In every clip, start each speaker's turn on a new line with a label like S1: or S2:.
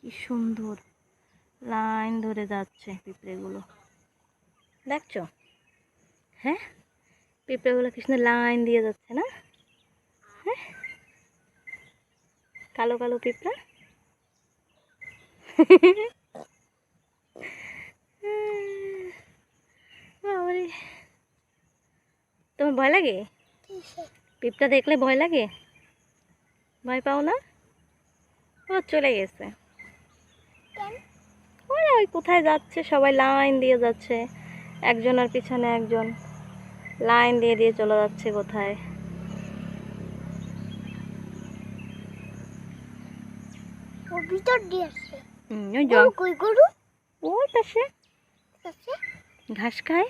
S1: কি সুন্দর লাইন ধরে যাচ্ছে পিঁপড়েগুলো, দেখছো? হ্যাঁ, পিঁপড়েগুলো কি সুন্দর লাইন দিয়ে যাচ্ছে না? হ্যাঁ, কালো কালো পিঁপড়া। তোমার ভয় লাগে? পিঁপড়া দেখলে ভয় লাগে? ভয় পাও না? ও চলে গেছে। ওরা ওই কোথায় যাচ্ছে, সবাই লাইন দিয়ে যাচ্ছে, একজনের পিছনে একজন লাইন দিয়ে দিয়ে চলে যাচ্ছে কোথায়। ওই পাশে ঘাস খায়।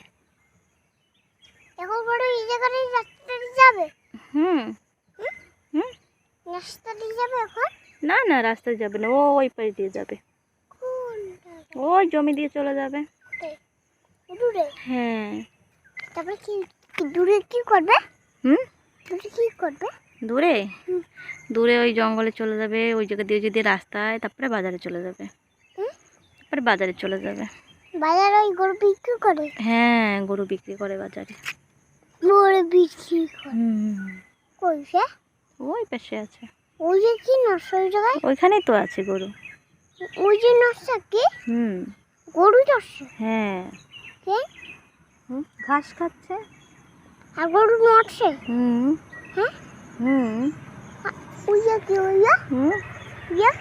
S2: এখন বড় এই জায়গায় রাস্তা দিয়ে যাবে।
S1: হুম হুম,
S2: রাস্তা দিয়ে যাবে এখন?
S1: না না, রাস্তায় যাবে না, ও ওই পাশ দিয়ে যাবে, ওই জমি দিয়ে চলে যাবে।
S2: দূরে?
S1: হ্যাঁ।
S2: তারপরে কি দূরে কি করবে?
S1: হুম,
S2: দূরে কি করবে?
S1: দূরে দূরে ওই জঙ্গলে চলে যাবে, ওই জায়গা দিয়ে যদি রাস্তায়, তারপরে বাজারে চলে যাবে, তারপরে বাজারে চলে যাবে।
S2: বাজারে ওই গরু বিক্রি করে?
S1: হ্যাঁ, গরু বিক্রি করে বাজারে।
S2: গরু বিক্রি করে? কই সে?
S1: ওই পাশে আছে।
S2: ওই যে কি নষ্ট ওই জায়গায়?
S1: ওইখানেই তো আছে গরু।
S2: ওই যে নষ্ট কি? গরু নষ্ট?
S1: হ্যাঁ।
S2: কে?
S1: ঘাস খাচ্ছে।
S2: আর গরু নড়ছে? হ্যাঁ?
S1: হুম।
S2: ওই যে কি ওই?
S1: হুম।
S2: ইয়া